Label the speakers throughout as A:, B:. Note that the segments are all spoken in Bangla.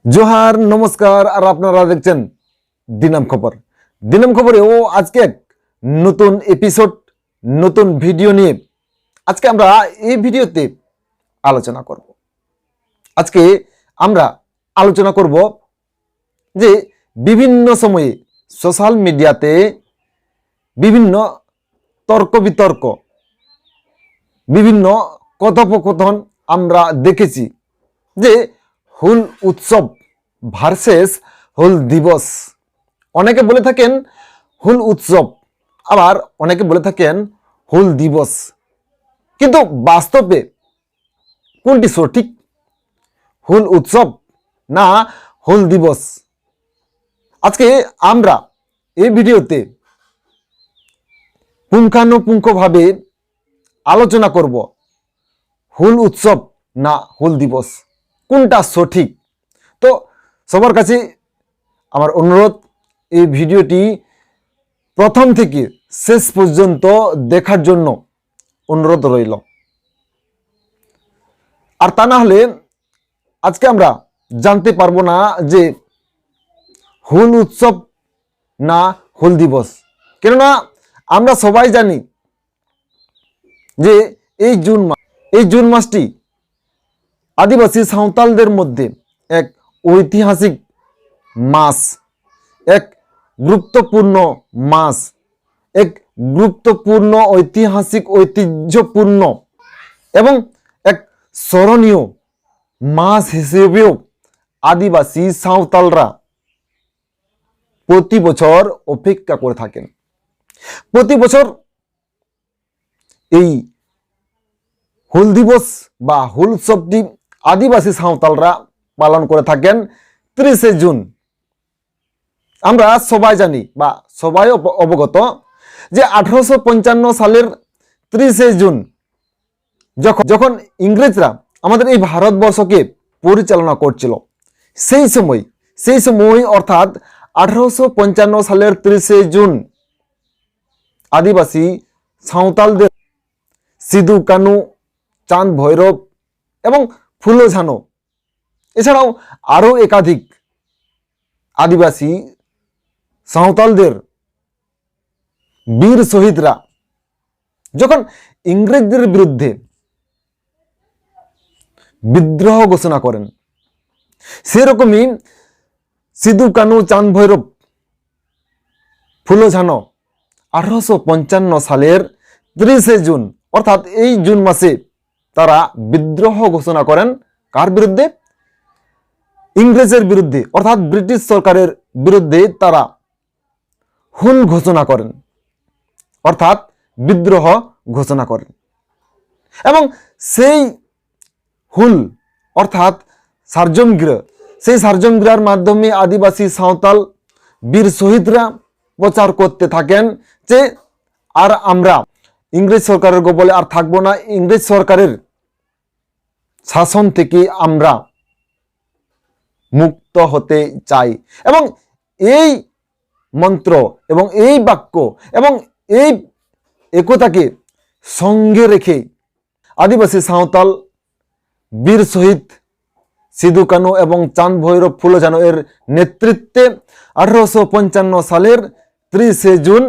A: जोहार नमस्कार और আপনারা দেখছেন দিনাম খবর। দিনাম খবরেও আজকে এক নতুন এপিসোড নতুন ভিডিও নিয়ে আজকে আমরা এই ভিডিওতে আলোচনা করব। আজকে আমরা আলোচনা করব যে বিভিন্ন সময়ে সোশ্যাল মিডিয়াতে বিভিন্ন তর্ক বিতর্ক বিভিন্ন কথোপকথন আমরা দেখেছি যে হুল উৎসব ভার্সেস হুল দিবস। অনেকে বলে থাকেন হুল উৎসব, আবার অনেকে বলে থাকেন হুল দিবস, কিন্তু বাস্তবে কোনটি সঠিক, হুল উৎসব না হুল দিবস? আজকে আমরা এই ভিডিওতে পুঙ্খানুপুঙ্খভাবে আলোচনা করব হুল উৎসব না হুল দিবস, কোনটা সঠিক। তো সবার কাছে আমার অনুরোধ, এই ভিডিওটি প্রথম থেকে শেষ পর্যন্ত দেখার জন্য অনুরোধ রইল। আর তা না হলে আজকে আমরা জানতে পারবো না যে হুল উৎসব না হুল দিবস। কেননা আমরা সবাই জানি যে এই জুন মাসটি আদিবাসী সাঁওতালদের মধ্যে এক ঐতিহাসিক মাস, এক গুরুত্বপূর্ণ মাস, এক গুরুত্বপূর্ণ ঐতিহাসিক ঐতিহ্যপূর্ণ এবং এক স্মরণীয় মাস হিসেবেও আদিবাসী সাঁওতালরা প্রতি বছর অপেক্ষা করে থাকেন। প্রতি বছর এই হুল দিবস বা হুল উৎসবটি আদিবাসী সাঁওতালরা পালন করে থাকেন 30শে জুন। আমরা সবাই জানি বা সবাই অবগত যে 1855 সালের 30শে জুন যখন ইংরেজরা আমাদের এই ভারতবর্ষকে পরিচালনা করছিল, সেই সময় অর্থাৎ 1855 সালের 30শে জুন আদিবাসী সাঁওতালদের সিধু কানু, চাঁদ ভৈরব এবং ফুলো ঝানো এছাড়াও আরও একাধিক আদিবাসী সাঁওতালদের বীর শহীদরা যখন ইংরেজদের বিরুদ্ধে বিদ্রোহ ঘোষণা করেন, সেরকমই সিধু কানু, চাঁদ ভৈরব, ফুলো ঝানো 1855 সালের 30শে জুন অর্থাৎ এই জুন মাসে তারা বিদ্রোহ ঘোষণা করেন। কার বিরুদ্ধে? ইংরেজের বিরুদ্ধে, অর্থাৎ ব্রিটিশ সরকারের বিরুদ্ধে তারা হুল ঘোষণা করেন, অর্থাৎ বিদ্রোহ ঘোষণা করেন। এবং সেই হুল অর্থাৎ সেই সার্জমগিরার মাধ্যমে আদিবাসী সাঁওতাল বীর শহীদরা প্রচার করতে থাকেন যে আর আমরা ইংরেজ সরকারের কবলে আর থাকবো না, ইংরেজ সরকারের শাসন থেকে আমরা মুক্ত হতে চাই। এবং এই মন্ত্র এবং এই বাক্য এবং এই একতাকে সঙ্গে রেখে আদিবাসী সাঁওতাল বীর শহীদ সিধু কানু এবং চাঁদ ভৈরব, ফুলো ঝানো এর নেতৃত্বে 1855 সালের 30শে জুন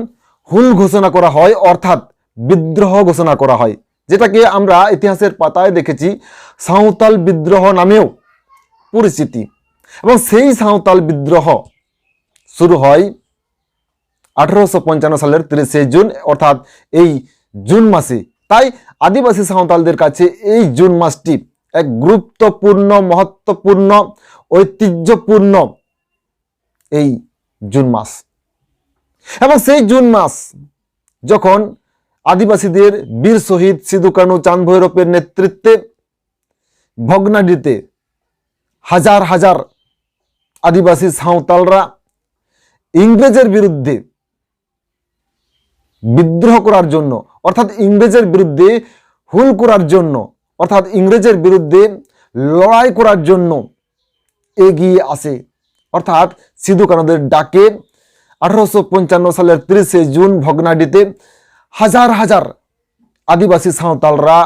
A: হুল ঘোষণা করা হয়, অর্থাৎ বিদ্রোহ ঘোষণা করা হয়, যেটাকে আমরা ইতিহাসের পাতায় দেখেছি সাঁওতাল বিদ্রোহ নামেও পরিচিতি। এবং সেই সাঁওতাল বিদ্রোহ শুরু হয় 1855 সালের 30শে জুন অর্থাৎ এই জুন মাসে। তাই আদিবাসী সাঁওতালদের কাছে এই জুন মাসটি এক গুরুত্বপূর্ণ, মহত্বপূর্ণ, ঐতিহ্যপূর্ণ এই জুন মাস। এবং সেই জুন মাস যখন আদিবাসীদের বীর শহীদ সিধু কানু, চাঁদ ভৈরবের নেতৃত্বে ভগ্নাডিতে হাজার হাজার আদিবাসী সাঁওতালরা ইংরেজের বিরুদ্ধে বিদ্রোহ করার জন্য, অর্থাৎ ইংরেজের বিরুদ্ধে হুল করার জন্য, অর্থাৎ ইংরেজের বিরুদ্ধে লড়াই করার জন্য এগিয়ে আসে, অর্থাৎ সিধু কানুদের ডাকে 1855 সালের 30শে জুন ভগ্নাডিতে হাজার হাজার আদিবাসী সাঁওতালরা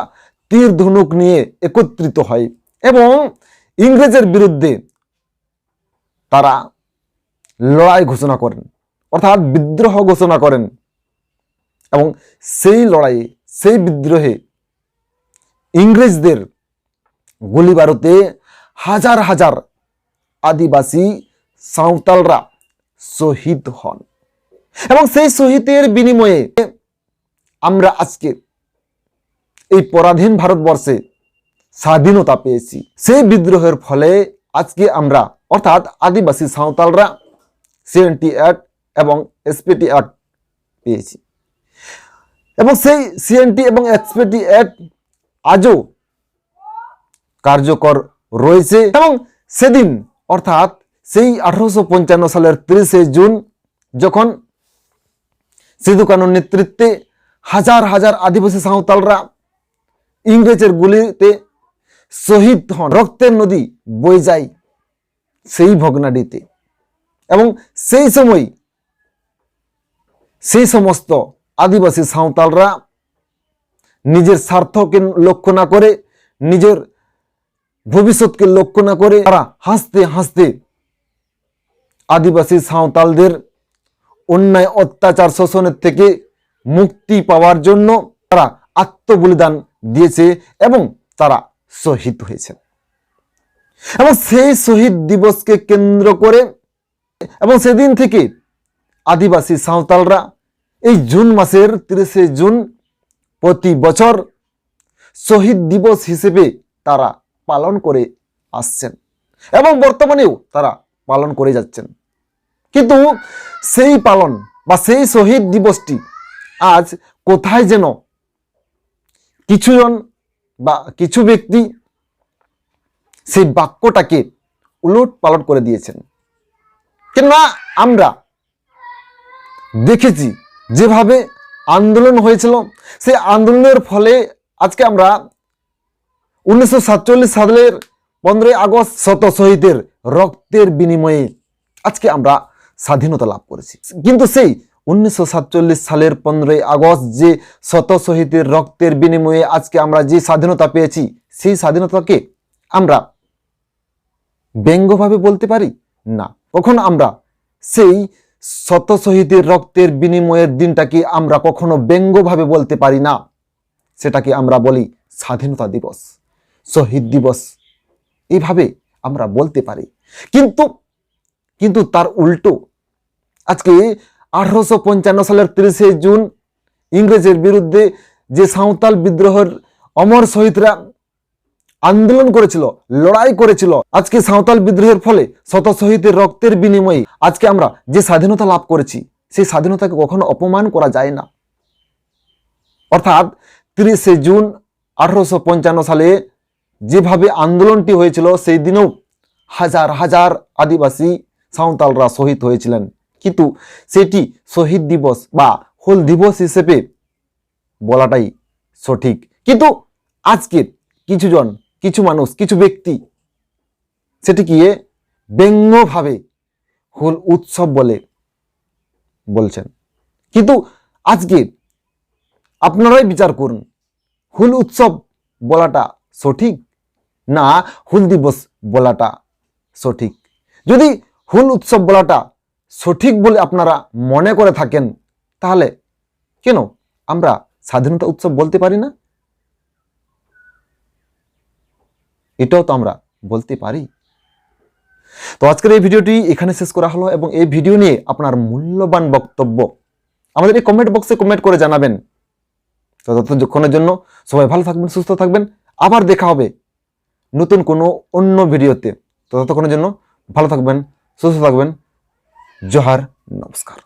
A: তীর ধনুক নিয়ে একত্রিত হয় এবং ইংরেজের বিরুদ্ধে তারা লড়াই ঘোষণা করেন, অর্থাৎ বিদ্রোহ ঘোষণা করেন। এবং সেই লড়াইয়ে, সেই বিদ্রোহে ইংরেজদের গুলি বারুদে হাজার হাজার আদিবাসী সাঁওতালরা শহীদ হন। এবং সেই শহীদের বিনিময়ে আমরা আজকে এই পরাধীন ভারতবর্ষে স্বাধীনতা পেয়েছি। সেই বিদ্রোহের ফলে আজকে আমরা, অর্থাৎ আদিবাসী সাঁওতালরা সিএনটি অ্যাক্ট এবং এসপিটি অ্যাক্ট পেয়েছি। এবং সেই সিএনটি এবং এসপিটি অ্যাক্ট আজও কার্যকর রয়েছে। এবং সেদিন, অর্থাৎ সেই 1855 সালের 30 জুন যখন সিধু কানুর নেতৃত্বে হাজার হাজার আদিবাসী সাঁওতালরা ইংরেজের গুলিতে শহীদ হন, রক্তের নদী বয়ে যায় সেই ভগ্নাডিতে। এবং সেই সময় সেই সমস্ত আদিবাসী সাঁওতালরা নিজের স্বার্থকে লক্ষ্য না করে, নিজের ভবিষ্যৎকে লক্ষ্য না করে তারা হাসতে হাসতে আদিবাসী সাঁওতালদের অন্যায় অত্যাচার শোষণের থেকে মুক্তি পাওয়ার জন্য তারা আত্মবলিদান দিয়েছে এবং তারা শহীদ হয়েছে। এবং সেই শহীদ দিবসকে কেন্দ্র করে এবং সেদিন থেকে আদিবাসী সাঁওতালরা এই জুন মাসের 30 জুন প্রতি বছর শহীদ দিবস হিসেবে তারা পালন করে আসছেন এবং বর্তমানেও তারা পালন করে যাচ্ছেন। কিন্তু সেই পালন বা সেই শহীদ দিবসটি আজ কোথায় যেন কিছুজন বা কিছু ব্যক্তি সেই বাক্যটাকে উলট পালট করে দিয়েছেন। কেননা আমরা দেখেছি যেভাবে আন্দোলন হয়েছিল, সেই আন্দোলনের ফলে আজকে আমরা 1947 সালের 15 আগস্ট শত শহীদের রক্তের বিনিময়ে আজকে আমরা স্বাধীনতা লাভ করেছি। কিন্তু সেই 1947 সালের 15 আগস্ট যে শত শহীদের রক্তের বিনিময়ে আজকে আমরা যে স্বাধীনতা পেয়েছি, সেই স্বাধীনতাকে আমরা ব্যঙ্গভাবে বলতে পারি না। কখনো আমরা সেই শত শহীদের রক্তের বিনিময়ের দিনটাকে আমরা কখনো ব্যঙ্গভাবে বলতে পারি না। সেটাকে আমরা বলি স্বাধীনতা দিবস, শহীদ দিবস, এইভাবে আমরা বলতে পারি। কিন্তু তার উল্টো আজকে 1855 সালের 30 জুন ইংরেজের বিরুদ্ধে যে সাঁওতাল বিদ্রোহের অমর শহীদরা আন্দোলন করেছিল, লড়াই করেছিল, আজকে সাঁওতাল বিদ্রোহের ফলে শত শহীদের রক্তের বিনিময়ে আজকে আমরা যে স্বাধীনতা লাভ করেছি, সেই স্বাধীনতাকে কখনো অপমান করা যায় না। অর্থাৎ 30 জুন 1855 সালে যেভাবে আন্দোলনটি হয়েছিল, সেই দিনেও হাজার হাজার আদিবাসী সাঁওতালরা শহীদ হয়েছিলেন। কিন্তু সেটি শহীদ দিবস বা হুল দিবস হিসেবে বলাটাই সঠিক। কিন্তু আজকে কিছু মানুষ, কিছু ব্যক্তি সেটিকে ব্যঙ্গভাবে হুল উৎসব বলে বলছেন। কিন্তু আজকে আপনারাই বিচার করুন, হুল উৎসব বলাটা সঠিক না হুল দিবস বলাটা সঠিক? যদি হুল উৎসব বলাটা সঠিক বলে আপনারা মনে করে থাকেন, তাহলে কেন আমরা স্বাধীনতা উৎসব বলতে পারি না? এটাও তো আমরা বলতে পারি। তো আজকের এই ভিডিওটি এখানে শেষ করা হলো এবং এই ভিডিও নিয়ে আপনার মূল্যবান বক্তব্য আমাদের এই কমেন্ট বক্সে কমেন্ট করে জানাবেন। তো ততক্ষণের জন্য সবাই ভালো থাকবেন, সুস্থ থাকবেন। আবার দেখা হবে নতুন কোনো অন্য ভিডিওতে। তো ততক্ষণের জন্য ভালো থাকবেন, সুস্থ থাকবেন। জোহার, নমস্কার।